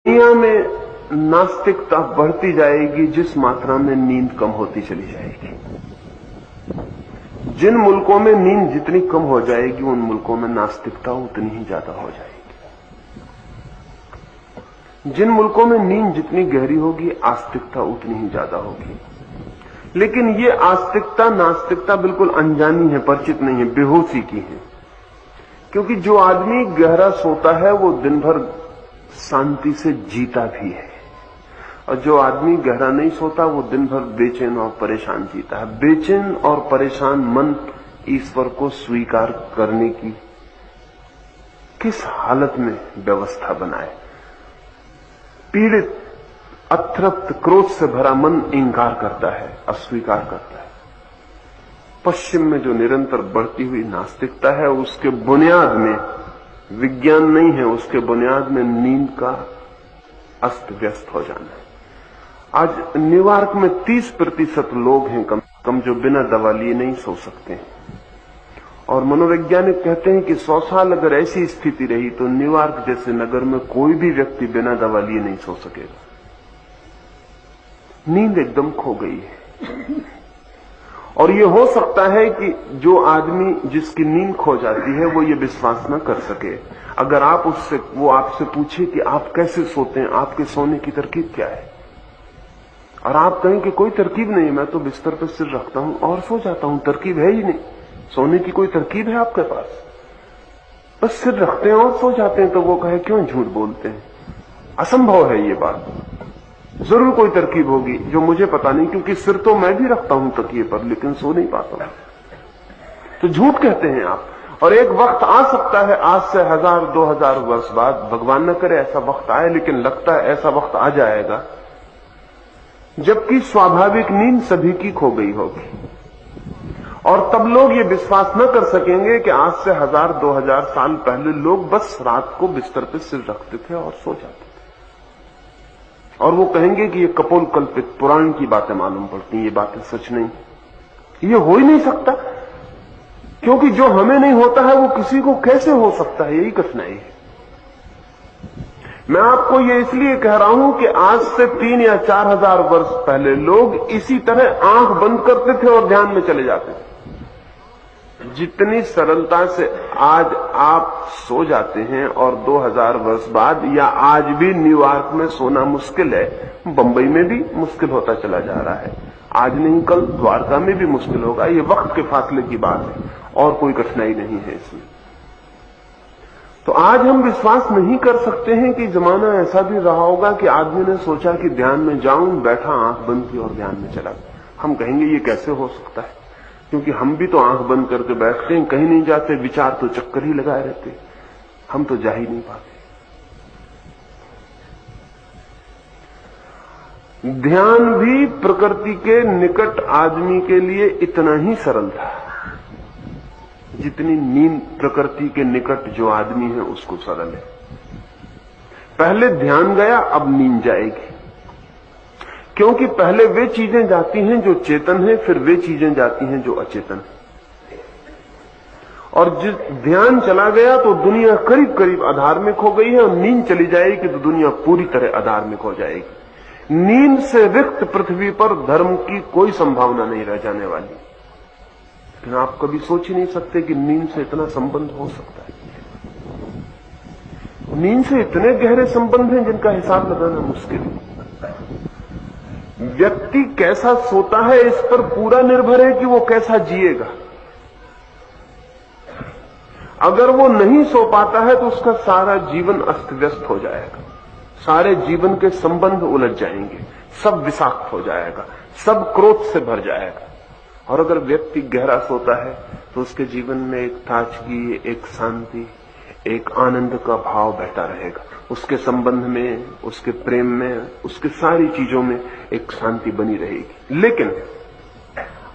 दुनिया में नास्तिकता बढ़ती जाएगी जिस मात्रा में नींद कम होती चली जाएगी। जिन मुल्कों में नींद जितनी कम हो जाएगी उन मुल्कों में नास्तिकता उतनी ही ज्यादा हो जाएगी। जिन मुल्कों में नींद जितनी गहरी होगी आस्तिकता उतनी ही ज्यादा होगी। लेकिन ये आस्तिकता नास्तिकता बिल्कुल अनजानी है, परिचित नहीं है, बेहोशी की है। क्योंकि जो आदमी गहरा सोता है वो दिन भर शांति से जीता भी है, और जो आदमी गहरा नहीं सोता वो दिन भर बेचैन और परेशान जीता है। बेचैन और परेशान मन ईश्वर को स्वीकार करने की किस हालत में व्यवस्था बनाए। पीड़ित, अतृप्त, क्रोध से भरा मन इंकार करता है, अस्वीकार करता है। पश्चिम में जो निरंतर बढ़ती हुई नास्तिकता है उसके बुनियाद में विज्ञान नहीं है, उसके बुनियाद में नींद का अस्त व्यस्त हो जाना है। आज न्यूयॉर्क में 30% लोग हैं कम जो बिना दवा लिए नहीं सो सकते हैं, और मनोवैज्ञानिक कहते हैं कि 100 साल अगर ऐसी स्थिति रही तो न्यूयॉर्क जैसे नगर में कोई भी व्यक्ति बिना दवा लिए नहीं सो सकेगा। नींद एकदम खो गई है। और ये हो सकता है कि जो आदमी जिसकी नींद खो जाती है वो ये विश्वास न कर सके। अगर आप वो आपसे पूछे कि आप कैसे सोते हैं, आपके सोने की तरकीब क्या है, और आप कहें कि कोई तरकीब नहीं, मैं तो बिस्तर पर सिर रखता हूं और सो जाता हूं, तरकीब है ही नहीं, सोने की कोई तरकीब है आपके पास, बस सिर रखते हैं और सो जाते हैं, तो वो कहे क्यों झूठ बोलते हैं, असंभव है ये बात, जरूर कोई तरकीब होगी जो मुझे पता नहीं, क्योंकि सिर तो मैं भी रखता हूं तकिए पर लेकिन सो नहीं पाता हूं। तो झूठ कहते हैं आप। और एक वक्त आ सकता है, आज से 1000-2000 वर्ष बाद, भगवान न करे ऐसा वक्त आए, लेकिन लगता है ऐसा वक्त आ जाएगा जबकि स्वाभाविक नींद सभी की खो गई होगी, और तब लोग ये विश्वास न कर सकेंगे कि आज से 1000-2000 साल पहले लोग बस रात को बिस्तर पर सिर रखते थे और सो जाते थे, और वो कहेंगे कि ये कपोल कल्पित पुराण की बातें मालूम पड़ती, ये बातें सच नहीं, ये हो ही नहीं सकता, क्योंकि जो हमें नहीं होता है वो किसी को कैसे हो सकता है, यही कठिनाई है। मैं आपको ये इसलिए कह रहा हूं कि आज से 3 या 4000 वर्ष पहले लोग इसी तरह आंख बंद करते थे और ध्यान में चले जाते थे। जितनी सरलता से आज आप सो जाते हैं, और 2000 वर्ष बाद या आज भी न्यूयॉर्क में सोना मुश्किल है, बंबई में भी मुश्किल होता चला जा रहा है, आज नहीं कल द्वारका में भी मुश्किल होगा। ये वक्त के फासले की बात है और कोई कठिनाई नहीं है इसमें। तो आज हम विश्वास नहीं कर सकते हैं कि जमाना ऐसा भी रहा होगा कि आदमी ने सोचा कि ध्यान में जाऊं, बैठा, आंख बंद की और ध्यान में चला गया। हम कहेंगे ये कैसे हो सकता है, क्योंकि हम भी तो आंख बंद करके बैठते हैं, कहीं नहीं जाते, विचार तो चक्कर ही लगाए रहते, हम तो जा ही नहीं पाते। ध्यान भी प्रकृति के निकट आदमी के लिए इतना ही सरल था जितनी नींद प्रकृति के निकट जो आदमी है उसको सरल है। पहले ध्यान गया, अब नींद जाएगी, क्योंकि पहले वे चीजें जाती हैं जो चेतन है, फिर वे चीजें जाती हैं जो अचेतन है। और जिस ध्यान चला गया तो दुनिया करीब करीब अधार्मिक हो गई है, और नींद चली जाएगी तो दुनिया पूरी तरह अधार्मिक हो जाएगी। नींद से रिक्त पृथ्वी पर धर्म की कोई संभावना नहीं रह जाने वाली। लेकिन आप कभी सोच ही नहीं सकते कि नींद से इतना संबंध हो सकता है। नींद से इतने गहरे संबंध हैं जिनका हिसाब लगाना मुश्किल है। व्यक्ति कैसा सोता है इस पर पूरा निर्भर है कि वो कैसा जिएगा। अगर वो नहीं सो पाता है तो उसका सारा जीवन अस्त व्यस्त हो जाएगा, सारे जीवन के संबंध उलझ जाएंगे, सब विषाक्त हो जाएगा, सब क्रोध से भर जाएगा। और अगर व्यक्ति गहरा सोता है तो उसके जीवन में एक ताजगी, एक शांति, एक आनंद का भाव बहता रहेगा। उसके संबंध में, उसके प्रेम में, उसके सारी चीजों में एक शांति बनी रहेगी। लेकिन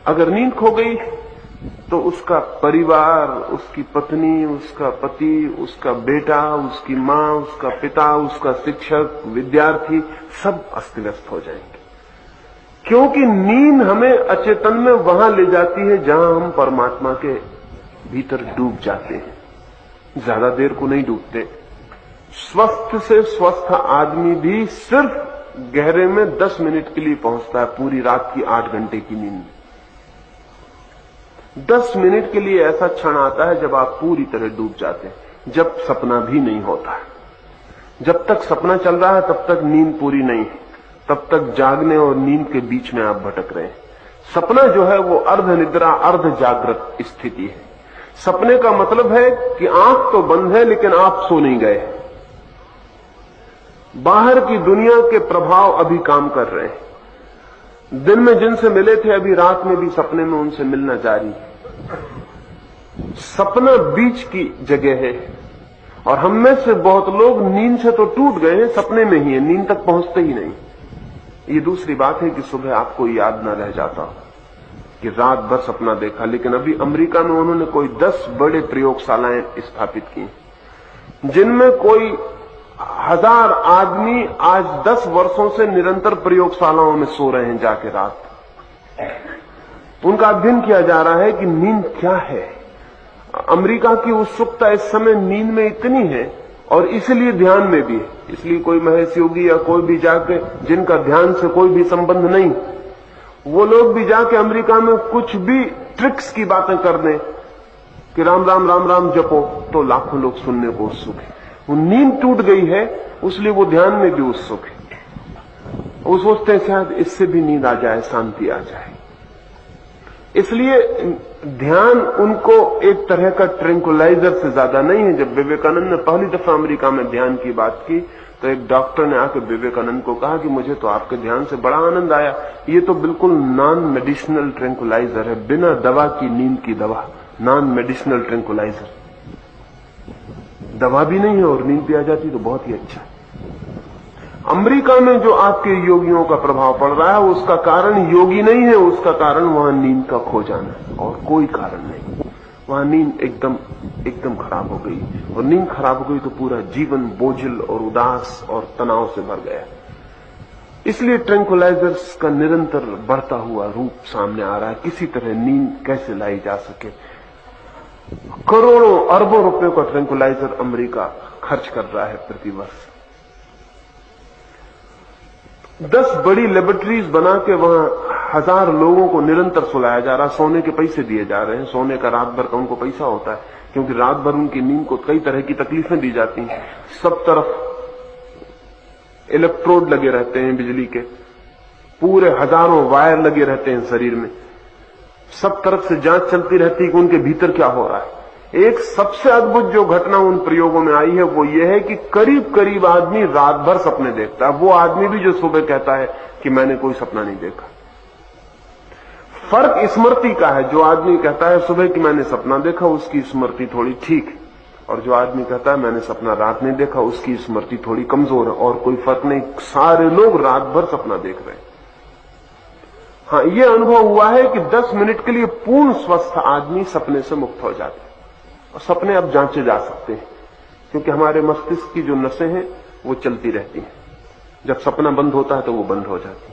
अगर नींद खो गई तो उसका परिवार, उसकी पत्नी, उसका पति, उसका बेटा, उसकी मां, उसका पिता, उसका शिक्षक, विद्यार्थी, सब अस्त व्यस्त हो जाएंगे। क्योंकि नींद हमें अचेतन में वहां ले जाती है जहां हम परमात्मा के भीतर डूब जाते हैं। ज्यादा देर को नहीं डूबते, स्वस्थ से स्वस्थ आदमी भी सिर्फ गहरे में 10 मिनट के लिए पहुंचता है पूरी रात की 8 घंटे की नींद में। 10 मिनट के लिए ऐसा क्षण आता है जब आप पूरी तरह डूब जाते हैं, जब सपना भी नहीं होता है। जब तक सपना चल रहा है तब तक नींद पूरी नहीं है, तब तक जागने और नींद के बीच में आप भटक रहे हैं। सपना जो है वो अर्ध निद्रा अर्ध जागृत स्थिति है। सपने का मतलब है कि आंख तो बंद है लेकिन आप सो नहीं गए, बाहर की दुनिया के प्रभाव अभी काम कर रहे हैं। दिन में जिनसे मिले थे अभी रात में भी सपने में उनसे मिलना जारी है। सपना बीच की जगह है और हम में से बहुत लोग नींद से तो टूट गए हैं, सपने में ही है, नींद तक पहुंचते ही नहीं। ये दूसरी बात है कि सुबह आपको याद न रह जाता कि रात भर सपना देखा। लेकिन अभी अमेरिका में उन्होंने कोई 10 बड़े प्रयोगशालाएं स्थापित की जिनमें कोई 1000 आदमी आज 10 वर्षों से निरंतर प्रयोगशालाओं में सो रहे हैं जाके रात। उनका अध्ययन किया जा रहा है कि नींद क्या है। अमेरिका की उत्सुकता इस समय नींद में इतनी है और इसलिए ध्यान में भी है। इसलिए कोई महेश योगी या कोई भी जाके जिनका ध्यान से कोई भी संबंध नहीं, वो लोग भी जाके अमेरिका में कुछ भी ट्रिक्स की बातें कर दें कि राम राम राम राम जपो, तो लाखों लोग सुनने को उत्सुक है। वो नींद टूट गई है इसलिए वो ध्यान में भी उत्सुक है। वो सोचते हैं शायद इससे भी नींद आ जाए, शांति आ जाए। इसलिए ध्यान उनको एक तरह का ट्रैंकुलाइजर से ज्यादा नहीं है। जब विवेकानंद ने पहली दफा अमेरिका में ध्यान की बात की तो एक डॉक्टर ने आकर विवेकानंद को कहा कि मुझे तो आपके ध्यान से बड़ा आनंद आया, ये तो बिल्कुल नॉन मेडिसिनल ट्रैंकुलाइजर है, बिना दवा की नींद की दवा, नॉन मेडिसिनल ट्रैंकुलाइजर। दवा भी नहीं है और नींद भी आ जाती तो बहुत ही अच्छा है। अमेरिका में जो आपके योगियों का प्रभाव पड़ रहा है उसका कारण योगी नहीं है, उसका कारण वहां नींद का खो जाना है और कोई कारण नहीं। वहां नींद एकदम खराब हो गई और नींद खराब हो गई तो पूरा जीवन बोझिल और उदास और तनाव से भर गया। इसलिए ट्रैंकुलाइजर्स का निरंतर बढ़ता हुआ रूप सामने आ रहा है। किसी तरह नींद कैसे लाई जा सके। करोड़ों अरबों रुपयों का ट्रैंकुलाइजर अमेरिका खर्च कर रहा है प्रतिवर्ष। 10 बड़ी लेबोरेटरीज बना के वहां 1000 लोगों को निरंतर सुलाया जा रहा है। सोने के पैसे दिए जा रहे हैं, सोने का रात भर का उनको पैसा होता है क्योंकि रात भर उनकी नींद को कई तरह की तकलीफें दी जाती हैं। सब तरफ इलेक्ट्रोड लगे रहते हैं बिजली के, पूरे हजारों वायर लगे रहते हैं शरीर में, सब तरफ से जांच चलती रहती है कि उनके भीतर क्या हो रहा है। एक सबसे अद्भुत जो घटना उन प्रयोगों में आई है वो ये है कि करीब करीब आदमी रात भर सपने देखता है। वो आदमी भी जो सुबह कहता है कि मैंने कोई सपना नहीं देखा। फर्क स्मृति का है। जो आदमी कहता है सुबह कि मैंने सपना देखा उसकी स्मृति थोड़ी ठीक है, और जो आदमी कहता है मैंने सपना रात नहीं देखा उसकी स्मृति थोड़ी कमजोर है। और कोई फर्क नहीं, सारे लोग रात भर सपना देख रहे हैं। हाँ, यह अनुभव हुआ है कि 10 मिनट के लिए पूर्ण स्वस्थ आदमी सपने से मुक्त हो जाता है। और सपने अब जांचे जा सकते हैं क्योंकि हमारे मस्तिष्क की जो नसें हैं वो चलती रहती हैं। जब सपना बंद होता है तो वो बंद हो जाती है।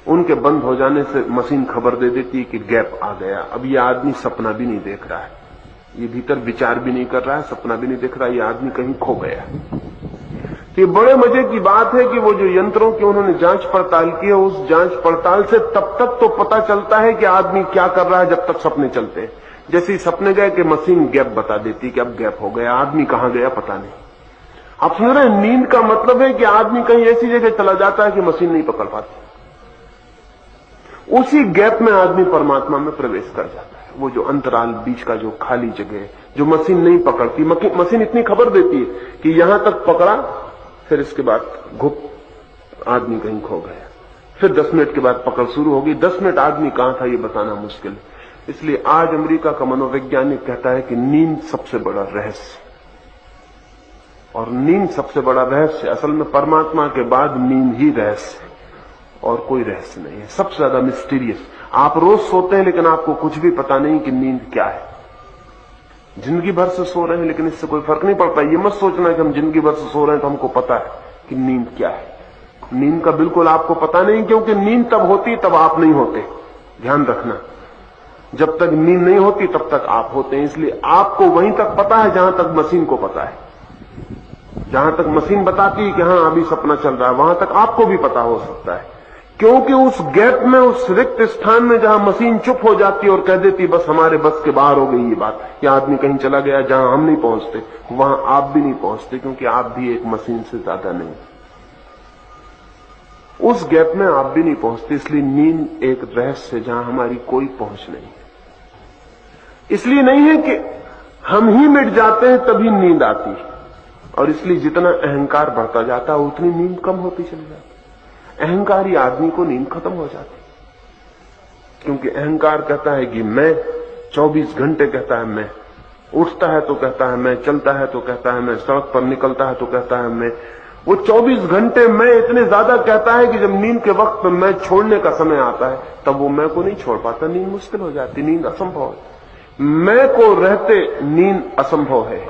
उनके बंद हो जाने से मशीन खबर दे देती है कि गैप आ गया, अब ये आदमी सपना भी नहीं देख रहा है, ये भीतर विचार भी नहीं कर रहा है, सपना भी नहीं देख रहा है, ये आदमी कहीं खो गया। ये बड़े मजे की बात है कि वो जो यंत्रों की उन्होंने जांच पड़ताल की है, उस जांच पड़ताल से तब तक तो पता चलता है कि आदमी क्या कर रहा है जब तक सपने चलते हैं। जैसे ही सपने गए कि मशीन गैप बता देती कि अब गैप हो गया, आदमी कहां गया पता नहीं। आप सुन रहे हैं, नींद का मतलब है कि आदमी कहीं ऐसी जगह चला जाता है कि मशीन नहीं पकड़ पाती। उसी गैप में आदमी परमात्मा में प्रवेश कर जाता है। वो जो अंतराल बीच का जो खाली जगह है जो मशीन नहीं पकड़ती, मशीन इतनी खबर देती है कि यहां तक पकड़ा, फिर इसके बाद घुप आदमी कहीं खो गया। फिर 10 मिनट के बाद पकड़ शुरू होगी। 10 मिनट आदमी कहां था ये बताना मुश्किल है। इसलिए आज अमेरिका का मनोवैज्ञानिक कहता है कि नींद सबसे बड़ा रहस्य, और नींद सबसे बड़ा रहस्य, असल में परमात्मा के बाद नींद ही रहस्य और कोई रहस्य नहीं है। सबसे ज्यादा मिस्टीरियस। आप रोज सोते हैं लेकिन आपको कुछ भी पता नहीं कि नींद क्या है। जिंदगी भर से सो रहे हैं लेकिन इससे कोई फर्क नहीं पड़ता। ये मत सोचना कि हम जिंदगी भर से सो रहे हैं तो हमको पता है कि नींद क्या है। नींद का बिल्कुल आपको पता नहीं, क्योंकि नींद तब होती तब आप नहीं होते। ध्यान रखना, जब तक नींद नहीं होती तब तक आप होते हैं। इसलिए आपको वहीं तक पता है जहां तक मशीन को पता है। जहां तक मशीन बताती है कि हां अभी सपना चल रहा है, वहां तक आपको भी पता हो सकता है, क्योंकि उस गैप में, उस रिक्त स्थान में जहां मशीन चुप हो जाती है और कह देती बस हमारे बस के बाहर हो गई ये बात, या आदमी कहीं चला गया जहां हम नहीं पहुंचते, वहां आप भी नहीं पहुंचते, क्योंकि आप भी एक मशीन से ज्यादा नहीं। उस गैप में आप भी नहीं पहुंचते, इसलिए नींद एक रहस्य है जहां हमारी कोई पहुंच नहीं है। इसलिए नहीं है कि हम ही मिट जाते हैं तभी नींद आती है, और इसलिए जितना अहंकार बढ़ता जाता है उतनी नींद कम होती चली जाती है। अहंकारी आदमी को नींद खत्म हो जाती, क्योंकि अहंकार कहता है कि मैं 24 घंटे कहता है मैं, उठता है तो कहता है मैं, चलता है तो कहता है मैं, सड़क पर निकलता है तो कहता है मैं। वो 24 घंटे मैं इतने ज्यादा कहता है कि जब नींद के वक्त में मैं छोड़ने का समय आता है तब वो मैं को नहीं छोड़ पाता, नींद मुश्किल हो जाती, नींद असंभव है। मैं को रहते नींद असंभव है,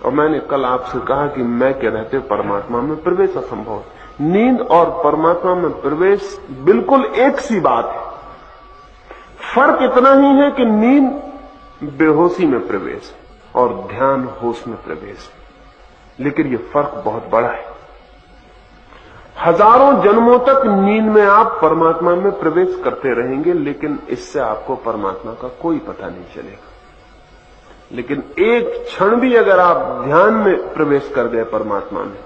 और मैंने कल आपसे कहा कि मैं के रहते परमात्मा में प्रवेश असंभव है। नींद और परमात्मा में प्रवेश बिल्कुल एक सी बात है, फर्क इतना ही है कि नींद बेहोशी में प्रवेश है और ध्यान होश में प्रवेश है, लेकिन यह फर्क बहुत बड़ा है। हजारों जन्मों तक नींद में आप परमात्मा में प्रवेश करते रहेंगे, लेकिन इससे आपको परमात्मा का कोई पता नहीं चलेगा। लेकिन एक क्षण भी अगर आप ध्यान में प्रवेश कर गए परमात्मा में,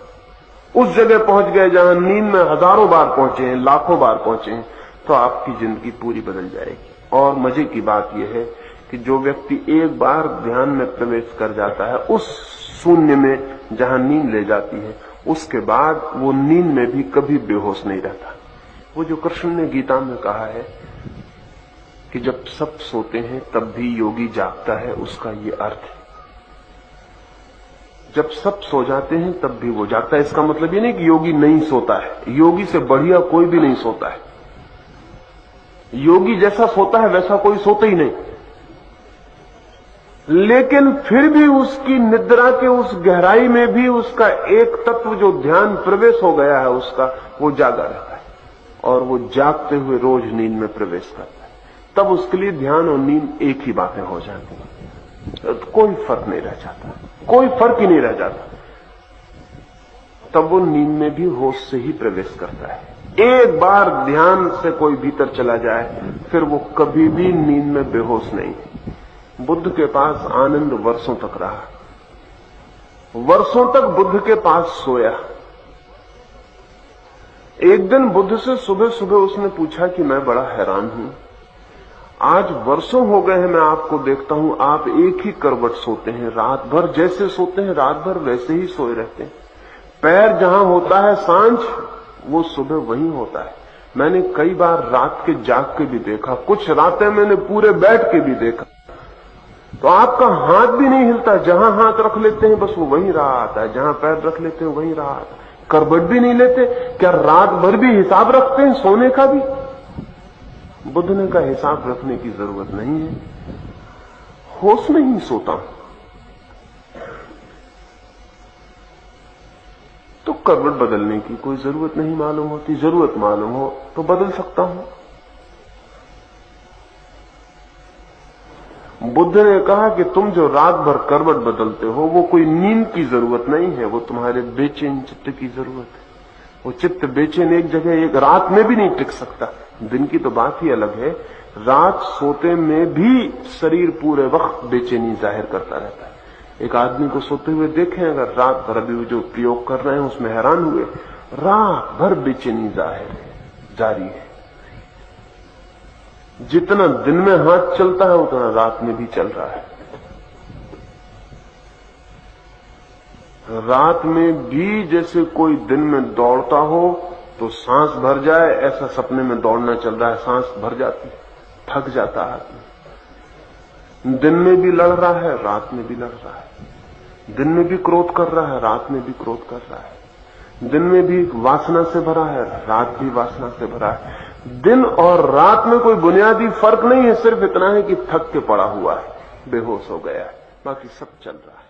उस जगह पहुंच गए जहां नींद में हजारों बार पहुंचे हैं, लाखों बार पहुंचे हैं, तो आपकी जिंदगी पूरी बदल जाएगी। और मजे की बात यह है कि जो व्यक्ति एक बार ध्यान में प्रवेश कर जाता है उस शून्य में जहां नींद ले जाती है, उसके बाद वो नींद में भी कभी बेहोश नहीं रहता। वो जो कृष्ण ने गीता में कहा है कि जब सब सोते हैं तब भी योगी जागता है, उसका ये अर्थ है। जब सब सो जाते हैं तब भी वो जागता है। इसका मतलब ये नहीं कि योगी नहीं सोता है, योगी से बढ़िया कोई भी नहीं सोता है। योगी जैसा सोता है वैसा कोई सोता ही नहीं, लेकिन फिर भी उसकी निद्रा के उस गहराई में भी उसका एक तत्व जो ध्यान प्रवेश हो गया है उसका, वो जागा रहता है, और वो जागते हुए रोज नींद में प्रवेश करता है। तब उसके लिए ध्यान और नींद एक ही बातें हो जाती हैं, तो कोई फर्क नहीं रह जाता, कोई फर्क ही नहीं रह जाता। तब वो नींद में भी होश से ही प्रवेश करता है। एक बार ध्यान से कोई भीतर चला जाए फिर वो कभी भी नींद में बेहोश नहीं। बुद्ध के पास आनंद वर्षों तक रहा, वर्षों तक बुद्ध के पास सोया। एक दिन बुद्ध से सुबह सुबह उसने पूछा कि मैं बड़ा हैरान हूं, आज वर्षों हो गए हैं मैं आपको देखता हूं, आप एक ही करवट सोते हैं, रात भर जैसे सोते हैं रात भर वैसे ही सोए रहते हैं। पैर जहां होता है सांझ, वो सुबह वहीं होता है। मैंने कई बार रात के जाग के भी देखा, कुछ रातें मैंने पूरे बैठ के भी देखा, तो आपका हाथ भी नहीं हिलता, जहां हाथ रख लेते हैं बस वो वहीं रहा आता है, जहां पैर रख लेते हैं वहीं रहा आता है। करवट भी नहीं लेते। क्या रात भर भी हिसाब रखते हैं सोने का भी? बुद्ध ने कहा हिसाब रखने की जरूरत नहीं है, होश में ही सोता हूं। तो करवट बदलने की कोई जरूरत नहीं मालूम होती, जरूरत मालूम हो तो बदल सकता हूं। बुद्ध ने कहा कि तुम जो रात भर करवट बदलते हो वो कोई नींद की जरूरत नहीं है, वो तुम्हारे बेचैन चित्त की जरूरत है। वो चित्त बेचैन एक जगह एक रात में भी नहीं टिक सकता। दिन की तो बात ही अलग है, रात सोते में भी शरीर पूरे वक्त बेचैनी जाहिर करता रहता है। एक आदमी को सोते हुए देखें, अगर रात भर अभी जो प्रयोग कर रहे हैं उसमें हैरान हुए, रात भर बेचैनी जाहिर है, जारी है। जितना दिन में हाथ चलता है उतना रात में भी चल रहा है। रात में भी जैसे कोई दिन में दौड़ता हो तो सांस भर जाए, ऐसा सपने में दौड़ना चल रहा है, सांस भर जाती, थक जाता आदमी। दिन में भी लड़ रहा है, रात में भी लड़ रहा है। दिन में भी क्रोध कर रहा है, रात में भी क्रोध कर रहा है। दिन में भी वासना से भरा है, रात भी वासना से भरा है। दिन और रात में कोई बुनियादी फर्क नहीं है, सिर्फ इतना है कि थक के पड़ा हुआ है, बेहोश हो गया है, बाकी सब चल रहा है।